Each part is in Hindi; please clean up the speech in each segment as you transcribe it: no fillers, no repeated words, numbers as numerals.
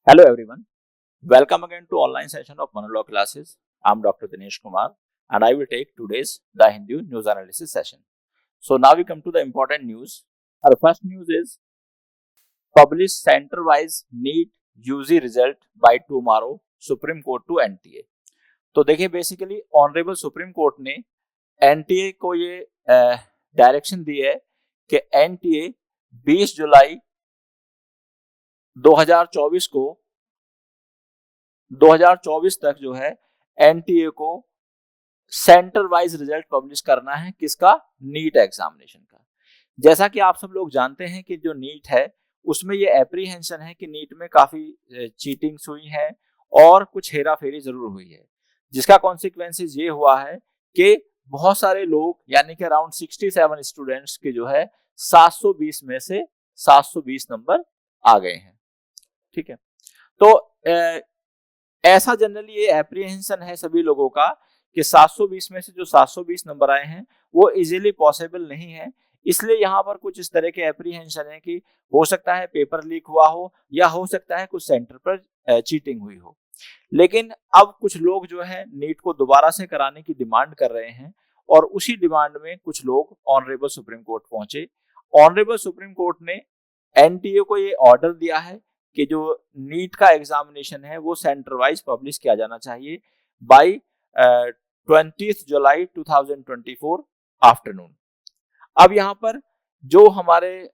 Hello everyone, welcome again to online session of monologue classes. I'm Dr. Dinesh Kumar and I will take today's The Hindu news analysis session. So now we come to the important news. Our first news is publish center-wise NEET UG result by tomorrow Supreme Court to NTA. तो देखिए बेसिकली ऑनरेबल सुप्रीम कोर्ट ने एनटीए को ये डायरेक्शन दी है कि एनटीए 20 जुलाई 2024 को 2024 तक जो है एनटीए को सेंटर वाइज रिजल्ट पब्लिश करना है किसका, नीट एग्जामिनेशन का। जैसा कि आप सब लोग जानते हैं कि जो नीट है उसमें ये एप्रीहेंशन है कि नीट में काफी चीटिंग्स हुई है और कुछ हेरा फेरी जरूर हुई है, जिसका कॉन्सिक्वेंसेस ये हुआ है कि बहुत सारे लोग यानी कि अराउंड 67 स्टूडेंट्स के जो है 720 में से 720 नंबर आ गए हैं। ठीक है, तो ऐसा जनरली ये एप्रीहेंशन है सभी लोगों का कि 720 में से जो 720 नंबर आए हैं वो इजीली पॉसिबल नहीं है। इसलिए यहाँ पर कुछ इस तरह के एप्रीहेंशन है कि हो सकता है पेपर लीक हुआ हो या हो सकता है कुछ सेंटर पर चीटिंग हुई हो। लेकिन अब कुछ लोग जो है नीट को दोबारा से कराने की डिमांड कर रहे हैं और उसी डिमांड में कुछ लोग ऑनरेबल सुप्रीम कोर्ट पहुंचे। ऑनरेबल सुप्रीम कोर्ट ने एनटीए को ये ऑर्डर दिया है कि जो नीट का एग्जामिनेशन है वो सेंटर वाइज पब्लिश किया जाना चाहिए बाय 20 जुलाई 2024 आफ्टरनून। अब यहाँ पर जो हमारे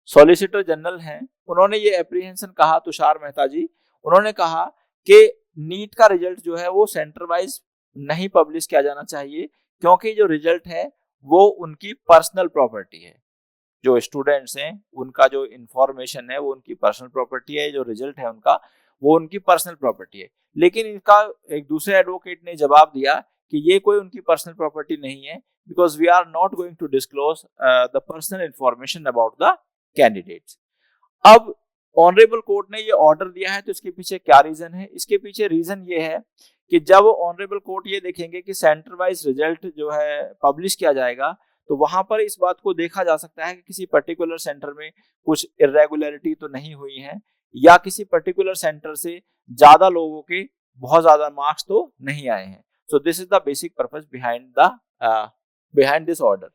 सॉलिसिटर जनरल हैं उन्होंने ये एप्रीहेंशन कहा, तुषार मेहता जी, उन्होंने कहा कि नीट का रिजल्ट जो है वो सेंटर वाइज नहीं पब्लिश किया जाना चाहिए क्योंकि जो रिजल्ट है वो उनकी पर्सनल प्रॉपर्टी है। जो स्टूडेंट्स हैं उनका जो इंफॉर्मेशन है वो उनकी पर्सनल प्रॉपर्टी है, जो रिजल्ट है उनका वो उनकी पर्सनल प्रॉपर्टी है। लेकिन इनका एक दूसरे एडवोकेट ने जवाब दिया कि ये कोई उनकी पर्सनल प्रॉपर्टी नहीं है, because we are not going to disclose the personal information about the candidates. अब ऑनरेबल कोर्ट ने ये ऑर्डर दिया है तो इसके पीछे क्या रीजन है? इसके पीछे रीजन ये है कि जब ऑनरेबल कोर्ट ये देखेंगे कि सेंटर वाइज रिजल्ट जो है पब्लिश किया जाएगा तो वहां पर इस बात को देखा जा सकता है कि किसी पर्टिकुलर सेंटर में कुछ इरेगुलरिटी तो नहीं हुई है या किसी पर्टिकुलर सेंटर से ज्यादा लोगों के बहुत ज्यादा मार्क्स तो नहीं आए हैं। So this is the basic purpose behind this order.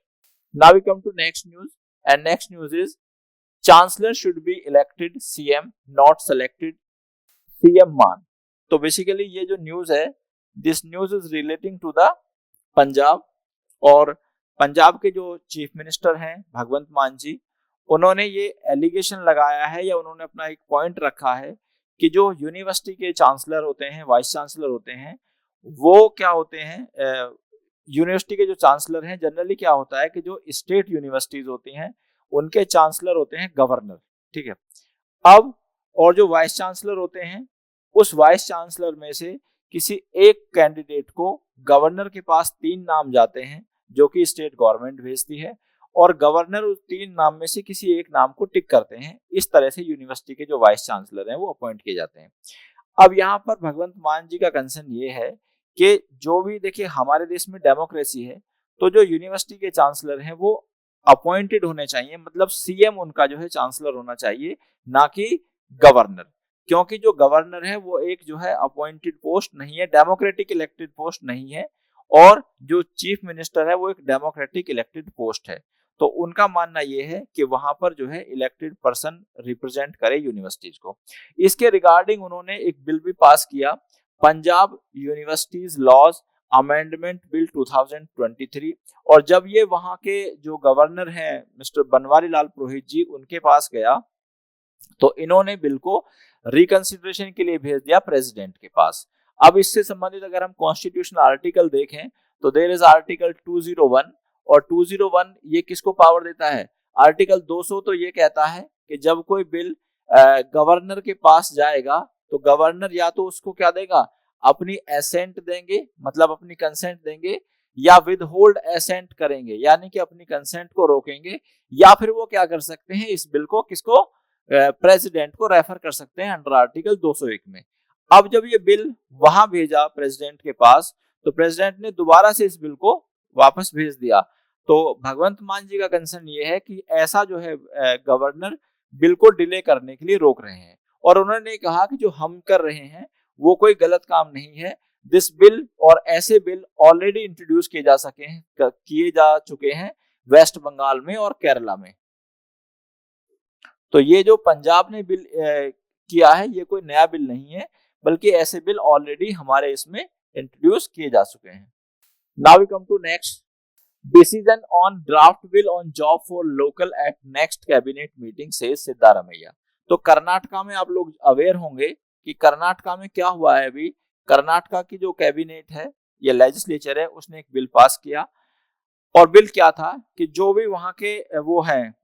Now we come to next news and next news is chancellor should be elected CM not selected CM Mann. तो बेसिकली ये जो न्यूज है, this news is relating to the Punjab, और पंजाब के जो चीफ मिनिस्टर हैं भगवंत मान जी, उन्होंने ये एलिगेशन लगाया है या उन्होंने अपना एक पॉइंट रखा है कि जो यूनिवर्सिटी के चांसलर होते हैं, वाइस चांसलर होते हैं, वो क्या होते हैं, यूनिवर्सिटी के जो चांसलर हैं जनरली क्या होता है कि जो स्टेट यूनिवर्सिटीज होती हैं उनके चांसलर होते हैं गवर्नर। ठीक है, अब और जो वाइस चांसलर होते हैं उस वाइस चांसलर में से किसी एक कैंडिडेट को गवर्नर के पास 3 नाम जाते हैं जो कि स्टेट गवर्नमेंट भेजती है और गवर्नर उस 3 नाम में से किसी एक नाम को टिक करते हैं। इस तरह से यूनिवर्सिटी के जो वाइस चांसलर हैं वो अपॉइंट किए जाते हैं। अब यहाँ पर भगवंत मान जी का कंसर्न ये है कि जो भी देखिए हमारे देश में डेमोक्रेसी है तो जो यूनिवर्सिटी के चांसलर हैं वो अपॉइंटेड होने चाहिए, मतलब सीएम उनका जो है चांसलर होना चाहिए, ना कि गवर्नर। क्योंकि जो गवर्नर है वो एक जो है अपॉइंटेड पोस्ट नहीं है, डेमोक्रेटिक इलेक्टेड पोस्ट नहीं है, और जो चीफ मिनिस्टर है वो एक डेमोक्रेटिक इलेक्टेड पोस्ट है। तो उनका मानना ये है कि वहां पर जो है इलेक्टेड पर्सन रिप्रेजेंट करे यूनिवर्सिटीज को। इसके रिगार्डिंग उन्होंने एक बिल भी पास किया, Punjab universities laws amendment bill 2023, और जब ये वहां के जो गवर्नर हैं मिस्टर बनवारी लाल पुरोहित जी उनके पास गया तो इन्होंने बिल को रिकंसिडरेशन के लिए भेज दिया प्रेसिडेंट के पास। अब इससे संबंधित अगर हम कॉन्स्टिट्यूशनल आर्टिकल देखें तो देयर इज आर्टिकल 201, और 201 ये किसको पावर देता है? आर्टिकल 200 तो ये कहता है कि जब कोई बिल गवर्नर के पास जाएगा तो गवर्नर या तो उसको क्या देगा, अपनी एसेंट देंगे, मतलब अपनी कंसेंट देंगे, या विद होल्ड एसेंट करेंगे यानी कि अपनी कंसेंट को रोकेंगे, या फिर वो क्या कर सकते हैं, इस बिल को किसको, प्रेसिडेंट को रेफर कर सकते हैं अंडर आर्टिकल 201 में। अब जब ये बिल वहां भेजा प्रेसिडेंट के पास तो प्रेसिडेंट ने दोबारा से इस बिल को वापस भेज दिया। तो भगवंत मान जी का कंसर्न ये है कि ऐसा जो है गवर्नर बिल को डिले करने के लिए रोक रहे हैं। और उन्होंने कहा कि जो हम कर रहे हैं वो कोई गलत काम नहीं है। दिस बिल और ऐसे बिल ऑलरेडी इंट्रोड्यूस किए जा चुके हैं वेस्ट बंगाल में और केरला में। तो ये जो पंजाब ने बिल किया है ये कोई नया बिल नहीं है, बल्कि ऐसे बिल ऑलरेडी हमारे इसमें इंट्रोड्यूस किए जा चुके हैं। Now we come to next decision on draft bill on job for local at next cabinet meeting से सिद्धारमैया। तो कर्नाटका में आप लोग अवेयर होंगे कि कर्नाटका में क्या हुआ है। अभी कर्नाटका की जो कैबिनेट है या लेजिस्लेचर है उसने एक बिल पास किया, और बिल क्या था कि जो भी वहां के वो हैं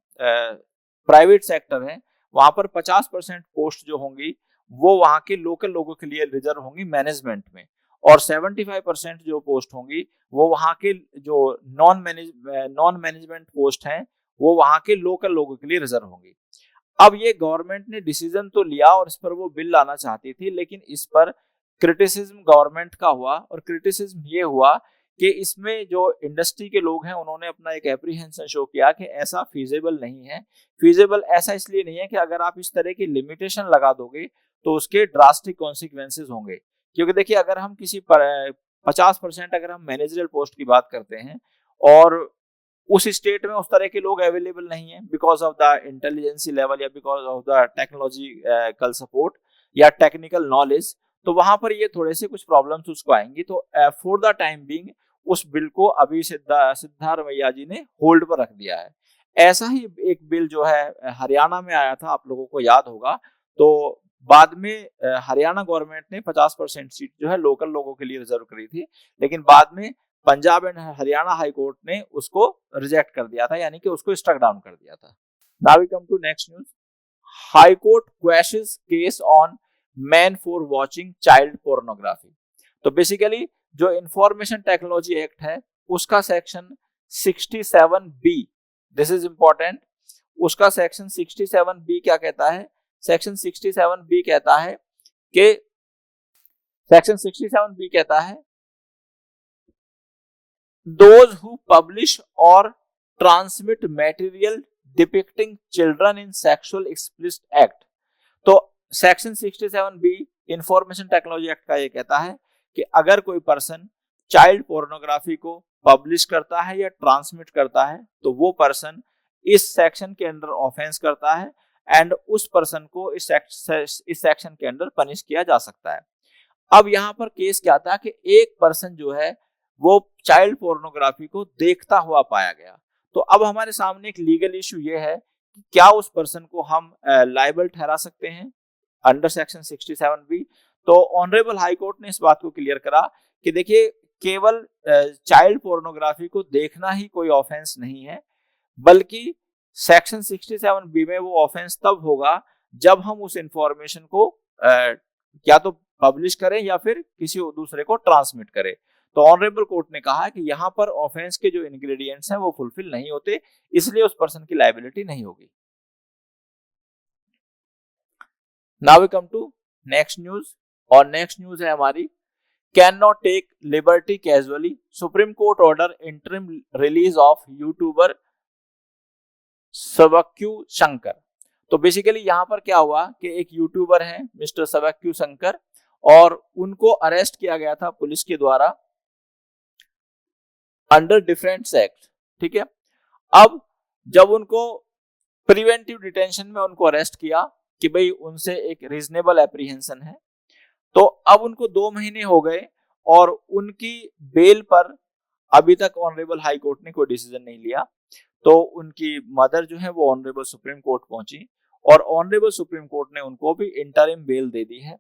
प्राइवेट सेक्टर है वहां पर 50% पोस्ट जो होंगी वो वहां के लोकल लोगों के लिए रिजर्व होंगी मैनेजमेंट में, और 75% जो पोस्ट होंगी वो वहां के जो नॉन मैनेजमेंट पोस्ट हैं वो वहां के लोकल लोगों के लिए रिजर्व होंगी। अब ये गवर्नमेंट ने डिसीजन तो लिया और इस पर वो बिल लाना चाहती थी, लेकिन इस पर क्रिटिसिज्म गवर्नमेंट का हुआ, और क्रिटिसिज्म ये हुआ कि इसमें जो इंडस्ट्री के लोग हैं उन्होंने अपना एक एप्रीहेंशन शो किया कि ऐसा फीजेबल नहीं है। फीजेबल ऐसा इसलिए नहीं है कि अगर आप इस तरह की लिमिटेशन लगा दोगे तो उसके ड्रास्टिक कॉन्सिक्वेंसेज होंगे। क्योंकि देखिए अगर हम किसी पर 50% अगर हम मैनेजरियल पोस्ट की बात करते हैं और उस स्टेट में उस तरह के लोग अवेलेबल नहीं है because of the intelligency level या because of the technological support या टेक्निकल नॉलेज, तो वहां पर ये थोड़े से कुछ प्रॉब्लम्स उसको आएंगी। तो फॉर द टाइम बीइंग उस बिल को अभी सिद्धारमैया जी ने होल्ड पर रख दिया है। ऐसा ही एक बिल जो है हरियाणा में आया था, आप लोगों को याद होगा। तो बाद में हरियाणा गवर्नमेंट ने 50% सीट जो है लोकल लोगों के लिए रिजर्व करी थी, लेकिन बाद में Punjab and Haryana high court ने उसको रिजेक्ट कर दिया था, यानी कि उसको स्ट्रक डाउन कर दिया था। Now we come to next news. High court questions case on man for watching child pornography. तो बेसिकली जो इंफॉर्मेशन टेक्नोलॉजी एक्ट है उसका section 67B, this is important, उसका सेक्शन 67B क्या कहता है? सेक्शन 67B कहता है कि सेक्शन 67B कहता है those who publish or transmit material depicting children in sexual explicit act। तो section 67B information technology act का ये कहता है कि अगर कोई पर्सन चाइल्ड पोर्नोग्राफी को पब्लिश करता है या ट्रांसमिट करता है तो वो पर्सन इस सेक्शन के अंडर ऑफेंस करता है एंड उस पर्सन को इस सेक्शन के अंडर पनिश किया जा सकता है। अब यहाँ पर केस क्या था कि एक पर्सन जो है वो चाइल्ड पोर्नोग्राफी को देखता हुआ पाया गया। तो अब हमारे सामने एक लीगल इशू ये है कि क्या उस पर्सन को हम लायबल ठहरा सकते हैं अंडर सेक्शन 67B। तो ऑनरेबल हाई कोर्ट ने इस बात को क्लियर करा कि देखिए केवल चाइल्ड पोर्नोग्राफी को देखना ही कोई ऑफेंस नहीं है, बल्कि सेक्शन 67B में वो ऑफेंस तब होगा जब हम उस इंफॉर्मेशन को या तो पब्लिश करें या फिर किसी दूसरे को ट्रांसमिट करें। तो ऑनरेबल कोर्ट ने कहा कि यहाँ पर ऑफेंस के जो इंग्रेडिएंट्स हैं वो फुलफिल नहीं होते, इसलिए उस पर्सन की लायबिलिटी नहीं होगी। Now we come to next news, और नेक्स्ट न्यूज है हमारी can not take liberty casually, supreme court order interim release of YouTuber Savukku Shankar. तो बेसिकली यहाँ पर क्या हुआ कि एक यूट्यूबर है मिस्टर सबक्यू शंकर, और उनको अरेस्ट किया गया था पुलिस के द्वारा अंडर डिफरेंस एक्ट। ठीक है, अब जब उनको प्रिवेंटिव डिटेंशन में उनको अरेस्ट किया कि भाई उनसे एक रीजनेबल एप्रीहेंशन है, तो अब उनको 2 महीने हो गए और उनकी बेल पर अभी तक ऑनरेबल हाई कोर्ट ने कोई डिसीजन नहीं लिया। तो उनकी मदर जो है वो ऑनरेबल सुप्रीम कोर्ट पहुंची, और ऑनरेबल सुप्रीम कोर्ट ने उनको भी इंटरिम बेल दे दी है।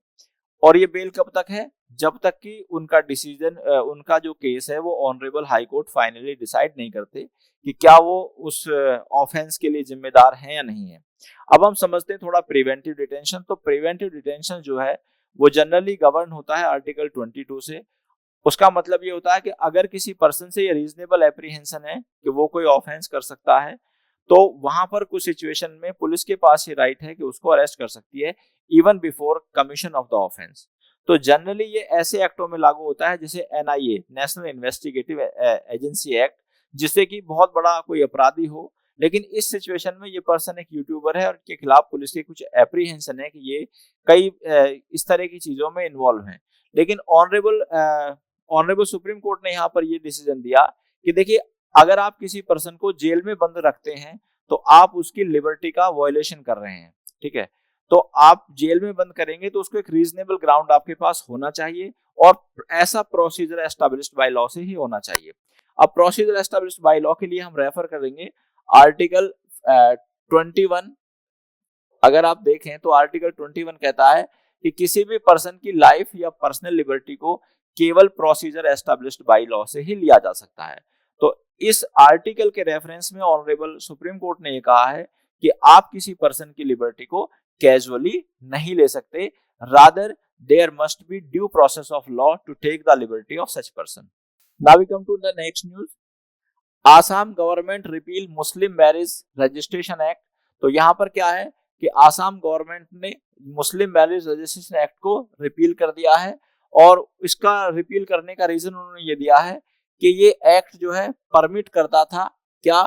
और ये बेल कब तक है? जब तक कि उनका डिसीजन, उनका जो केस है वो honourable high court finally decide नहीं करते कि क्या वो उस ऑफेंस के लिए जिम्मेदार हैं या नहीं है। अब हम समझते हैं थोड़ा प्रिवेंटिव डिटेंशन। तो प्रिवेंटिव डिटेंशन जो है वो जनरली गवर्न होता है आर्टिकल 22 से। उसका मतलब ये होता है कि अगर किसी पर्सन से ये रीजनेबल एप्रीहेंशन है कि वो कोई ऑफेंस कर सकता है, तो वहां पर कुछ सिचुएशन में पुलिस के पास ये राइट है कि उसको अरेस्ट कर सकती है even before commission of the offence. तो जनरली ये ऐसे एक्टों में लागू होता है जैसे NIA, national investigative agency act, जिससे कि बहुत बड़ा कोई अपराधी हो लेकिन इस सिचुएशन में ये पर्सन एक यूट्यूबर है और इनके खिलाफ पुलिस के कुछ एप्रीहेंशन है कि ये कई इस तरह की चीजों में इन्वॉल्व हैं। लेकिन ऑनरेबल सुप्रीम कोर्ट ने यहाँ पर ये डिसीजन दिया कि देखिए, अगर आप किसी पर्सन को जेल में बंद रखते हैं तो आप उसकी लिबर्टी का वायलेशन कर रहे हैं, ठीक है। तो आप जेल में बंद करेंगे तो उसको एक रीजनेबल ग्राउंड आपके पास होना चाहिए, और ऐसा प्रोसीजर एस्टेब्लिश्ड बाय लॉ से ही होना चाहिए। अब प्रोसीजर एस्टेब्लिश्ड बाय लॉ के लिए हम रेफर करेंगे आर्टिकल 21। अगर आप देखें तो आर्टिकल 21 कहता है कि किसी भी पर्सन की लाइफ या पर्सनल लिबर्टी को केवल प्रोसीजर एस्टेब्लिश्ड बाय लॉ से ही लिया जा सकता है। तो इस आर्टिकल के रेफरेंस में ऑनरेबल सुप्रीम कोर्ट ने यह कहा है कि आप किसी पर्सन की लिबर्टी को कैजुअली नहीं ले सकते, rather there must be due process of law to take the liberty of such person. Now we come to the next news. Assam government repeal Muslim marriage registration act. तो यहाँ पर क्या है कि आसाम गवर्नमेंट ने मुस्लिम मैरिज रजिस्ट्रेशन एक्ट को रिपील कर दिया है, और इसका रिपील करने का रीजन उन्होंने ये दिया है कि ये एक्ट जो है परमिट करता था क्या,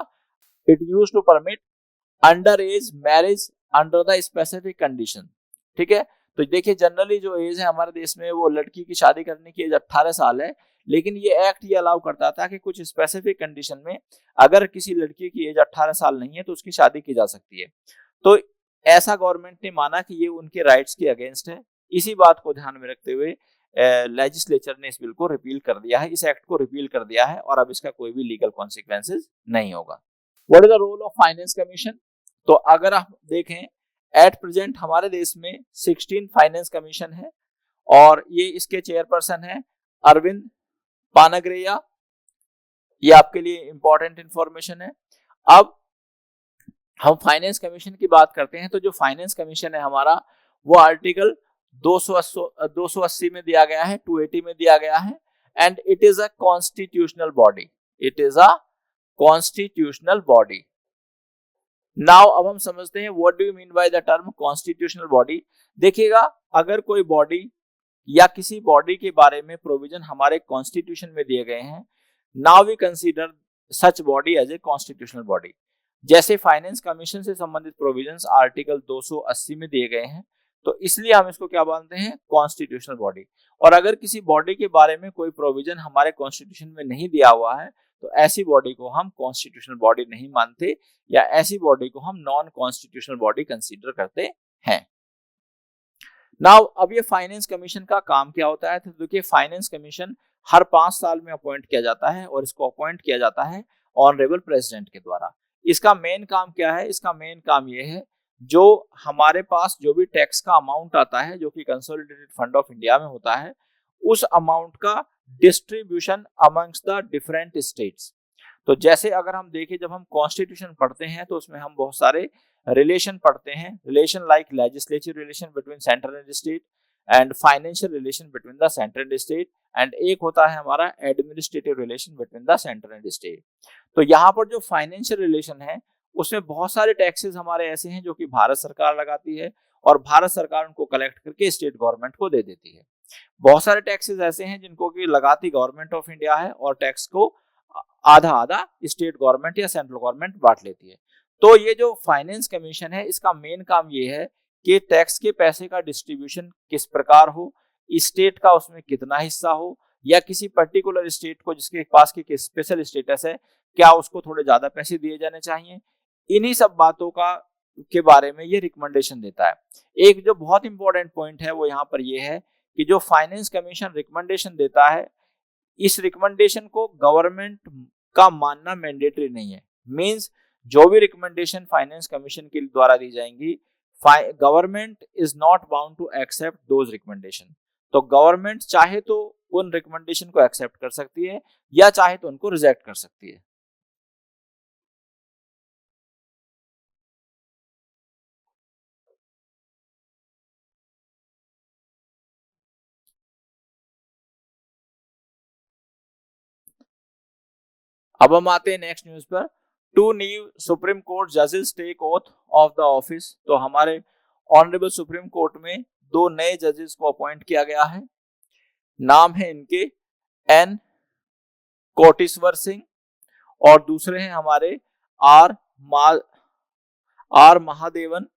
it used to permit under age marriage under the specific condition, ठीक है। तो देखिए, जनरली जो एज है हमारे देश में वो लड़की की शादी करने की एज 18 साल है, लेकिन ये एक्ट ये अलाउ करता था कि कुछ स्पेसिफिक कंडीशन में अगर किसी लड़की की एज 18 साल नहीं है तो उसकी शादी की जा सकती है। तो ऐसा गवर्नमेंट ने माना कि ये उनके राइट्स के अगेंस्ट है। इसी बात को ध्यान में रखते हुए लेजिस्लेचर ने इस बिल को रिपील कर दिया है, इस एक्ट को रिपील कर दिया है, और अब इसका कोई भी लीगल कॉन्सिक्वेंसेज नहीं होगा। What is the role of finance commission? तो अगर आप देखें, एट प्रेजेंट हमारे देश में 16 फाइनेंस कमीशन है, और ये इसके चेयरपर्सन है अरविंद पानाग्रेया। ये आपके लिए इंपॉर्टेंट इंफॉर्मेशन है। अब हम फाइनेंस कमीशन की बात करते हैं, तो जो फाइनेंस कमीशन है हमारा, वो आर्टिकल 280 में दिया गया है, 280 में दिया गया है, and it is a constitutional body. It is a constitutional body. Now अब हम समझते हैं what do you mean by the term constitutional body. देखिएगा, अगर कोई बॉडी या किसी बॉडी के बारे में प्रोविजन हमारे कॉन्स्टिट्यूशन में दिए गए हैं, now we consider such body as a constitutional body. जैसे फाइनेंस कमीशन से संबंधित प्रोविजंस आर्टिकल 280 में दिए गए हैं, तो इसलिए हम इसको क्या मानते हैं, कॉन्स्टिट्यूशनल बॉडी। और अगर किसी बॉडी के बारे में कोई प्रोविजन हमारे कॉन्स्टिट्यूशन में नहीं दिया हुआ है, तो ऐसी बॉडी को हम कॉन्स्टिट्यूशनल बॉडी नहीं मानते, या ऐसी बॉडी को हम नॉन कॉन्स्टिट्यूशनल बॉडी कंसीडर करते हैं। नाउ अब ये फाइनेंस कमीशन का काम क्या होता है? तो देखिए, फाइनेंस कमीशन हर 5 साल में अपॉइंट किया जाता है, और इसको अपॉइंट किया जाता है ऑनरेबल प्रेसिडेंट के द्वारा। इसका मेन काम क्या है? इसका मेन काम ये है, जो हमारे पास जो भी टैक्स का अमाउंट आता है, जो कि कंसोलिडेटेड फंड ऑफ इंडिया में होता है, उस अमाउंट का distribution amongst the different states. तो जैसे अगर हम देखें, जब हम कॉन्स्टिट्यूशन पढ़ते हैं तो उसमें हम बहुत सारे रिलेशन पढ़ते हैं, relation like legislative relation between central and state, and financial relation between the central and state, and एक होता है हमारा administrative relation between the central and state. तो यहाँ पर जो फाइनेंशियल रिलेशन है, उसमें बहुत सारे टैक्सेस हमारे ऐसे हैं जो कि भारत सरकार लगाती है, और भारत सरकार उनको कलेक्ट करके स्टेट गवर्नमेंट को दे देती है। बहुत सारे टैक्सेस ऐसे हैं जिनको कि लगाती गवर्नमेंट ऑफ इंडिया है, और टैक्स को आधा आधा स्टेट गवर्नमेंट या सेंट्रल गवर्नमेंट बांट लेती है। तो ये जो फाइनेंस कमीशन है, इसका मेन काम ये है कि टैक्स के पैसे का डिस्ट्रीब्यूशन किस प्रकार हो, स्टेट का उसमें कितना हिस्सा हो, या किसी पर्टिकुलर स्टेट को जिसके पास की स्पेशल स्टेटस है, क्या उसको थोड़े ज्यादा पैसे दिए जाने चाहिए। इन्हीं सब बातों का के बारे में ये रिकमेंडेशन देता है। एक जो बहुत इंपॉर्टेंट पॉइंट है वो यहाँ पर ये है कि जो फाइनेंस कमीशन रिकमेंडेशन देता है, इस रिकमेंडेशन को गवर्नमेंट का मानना मैंडेटरी नहीं है। मींस जो भी रिकमेंडेशन फाइनेंस कमीशन के द्वारा दी जाएंगी, government is not bound to accept those recommendation. तो गवर्नमेंट चाहे तो उन रिकमेंडेशन को एक्सेप्ट कर सकती है, या चाहे तो उनको रिजेक्ट कर सकती है। अब हम आते हैं नेक्स्ट न्यूज पर। 2 न्यू सुप्रीम कोर्ट जजेस take oath of the office. तो हमारे ऑनरेबल सुप्रीम कोर्ट में 2 नए जजेस को अपॉइंट किया गया है। नाम है इनके एन कोटेश्वर सिंह, और दूसरे हैं हमारे आर आर महादेवन,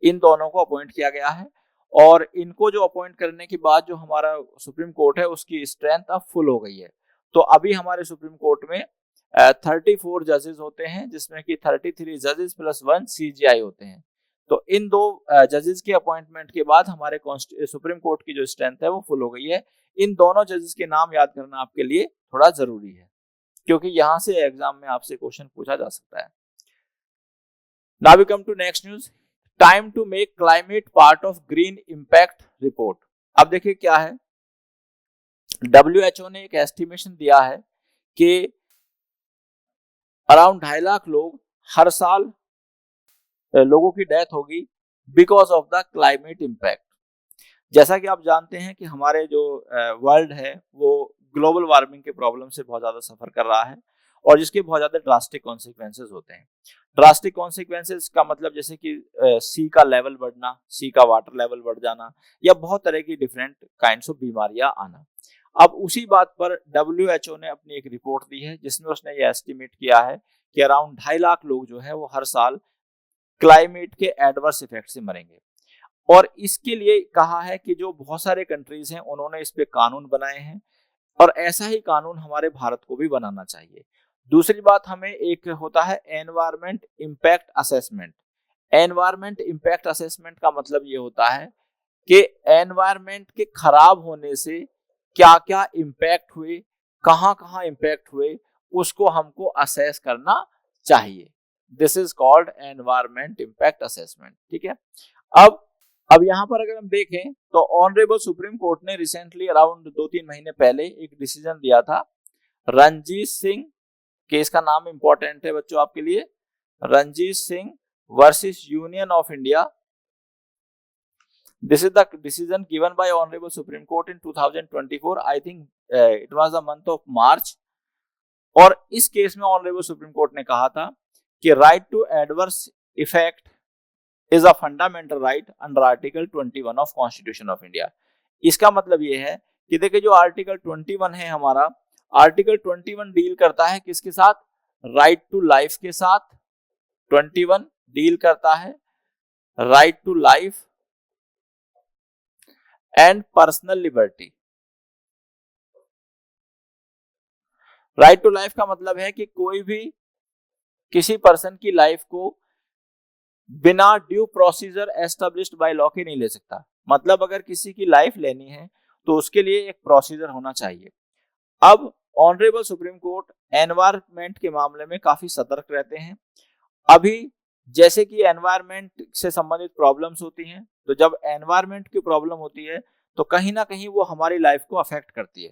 इन दोनों को अपॉइंट किया गया है। और इनको जो अपॉइंट करने के बाद जो हमारा सुप्रीम कोर्ट है उसकी स्ट्रेंथ अब फुल हो गई है। तो अभी हमारे सुप्रीम कोर्ट में 34 जजेस होते हैं, जिसमें कि 33 जजेस प्लस 1 CJI होते हैं। तो इन दो जजेस के अपॉइंटमेंट के बाद हमारे सुप्रीम कोर्ट की जो स्ट्रेंथ है वो फुल हो गई है। इन दोनों जजेस के नाम याद करना आपके लिए थोड़ा जरूरी है, क्योंकि यहां से एग्जाम में आपसे क्वेश्चन पूछा जा सकता है। Now we come to next news, time to make climate part of green impact report. अब देखिए क्या है, WHO ने एक एस्टिमेशन दिया है कि अराउंड 2.5 लाख लोग हर साल लोगों की डेथ होगी because of the climate impact. जैसा कि आप जानते हैं कि हमारे जो वर्ल्ड है वो ग्लोबल वार्मिंग के प्रॉब्लम से बहुत ज्यादा सफर कर रहा है और जिसके बहुत ज्यादा ड्रास्टिक कॉन्सिक्वेंसेज होते हैं। ड्रास्टिक कॉन्सिक्वेंसेज का मतलब जैसे कि सी का लेवल बढ़ना, सी का वाटर लेवल बढ़ जाना, या बहुत तरह की डिफरेंट काइंड्स ऑफ बीमारियां आना। अब उसी बात पर WHO ने अपनी एक रिपोर्ट दी है जिसमें उसने ये एस्टिमेट किया है कि अराउंड 2.5 लाख लोग जो है वो हर साल क्लाइमेट के एडवर्स इफेक्ट से मरेंगे। और इसके लिए कहा है कि जो बहुत सारे कंट्रीज हैं उन्होंने इस पे कानून बनाए हैं और ऐसा ही कानून हमारे भारत को भी बनाना चाहिए। दूसरी बात, हमें एक होता है environment impact assessment. Environment impact assessment का मतलब ये होता है कि एनवायरमेंट के खराब होने से क्या क्या इम्पैक्ट हुए, कहाँ कहाँ इम्पैक्ट हुए, उसको हमको असेस करना चाहिए। This is called environment impact assessment. ठीक है। अब यहाँ पर अगर हम देखें तो ऑनरेबल सुप्रीम कोर्ट ने रिसेंटली अराउंड 2-3 महीने पहले एक डिसीजन दिया था। रणजीत सिंह केस का नाम इंपॉर्टेंट है बच्चों आपके लिए, Ranjit Singh versus union of India. This is the decision given by Honorable Supreme Court in 2024. I think it was the month of March. और इस केस में ऑनरेबल सुप्रीम कोर्ट ने कहा था कि right to adverse effect is a fundamental right under article 21 of constitution of India. इसका मतलब ये है कि देखिए जो आर्टिकल 21 है हमारा, आर्टिकल 21 डील करता है किसके साथ, राइट टू लाइफ के साथ। 21 डील करता है right to life and personal liberty. Right to life का मतलब है कि कोई भी किसी पर्सन की लाइफ को बिना due procedure established by law के नहीं ले सकता। मतलब अगर किसी की लाइफ लेनी है तो उसके लिए एक प्रोसीजर होना चाहिए। अब ऑनरेबल सुप्रीम कोर्ट एनवायरमेंट के मामले में काफी सतर्क रहते हैं। अभी जैसे कि एनवायरमेंट से संबंधित प्रॉब्लम्स होती हैं, तो जब एनवायरमेंट की प्रॉब्लम होती है तो कहीं ना कहीं वो हमारी लाइफ को अफेक्ट करती है।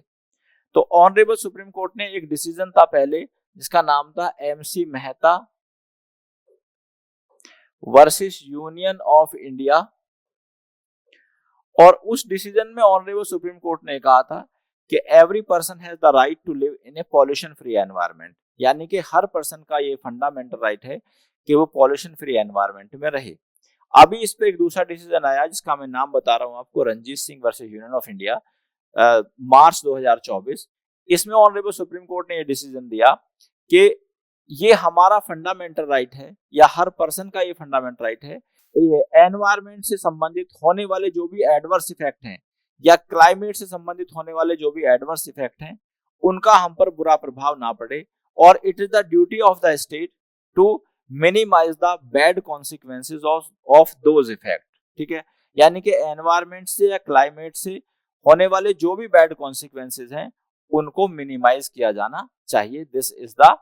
तो ऑनरेबल सुप्रीम कोर्ट ने एक डिसीजन था पहले जिसका नाम था MC Mehta versus union of India. और उस डिसीजन में ऑनरेबल सुप्रीम कोर्ट ने कहा था कि every person has the right to live in a pollution free environment, यानी कि हर पर्सन का ये फंडामेंटल राइट है कि वो पॉल्यूशन फ्री एनवायरनमेंट में रहे। अभी इस पे एक दूसरा डिसीजन आया जिसका मैं नाम बता रहा हूं आपको, Ranjit Singh versus union of India, March 2024। इसमें ऑनरेबल सुप्रीम कोर्ट ने ये डिसीजन दिया कि ये हमारा फंडामेंटल राइट है या हर पर्सन का ये फंडामेंटल राइट है, एनवायरमेंट से संबंधित होने वाले जो भी एडवर्स इफेक्ट हैं या क्लाइमेट से संबंधित होने वाले जो भी एडवर्स इफेक्ट हैं उनका हम पर बुरा प्रभाव ना पड़े। और it is the duty of the state to minimise the bad consequences of those effect. ठीक है, यानी कि एनवायरमेंट से या क्लाइमेट से होने वाले जो भी बैड कॉन्सिक्वेंसेज हैं उनको मिनिमाइज किया जाना चाहिए। This is the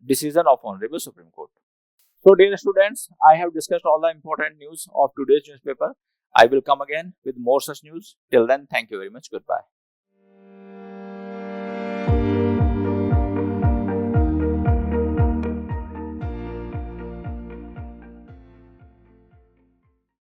decision of Honorable Supreme Court. So dear students, I have discussed all the important news of today's newspaper. I will come again with more such news. Till then, thank you very much. Goodbye.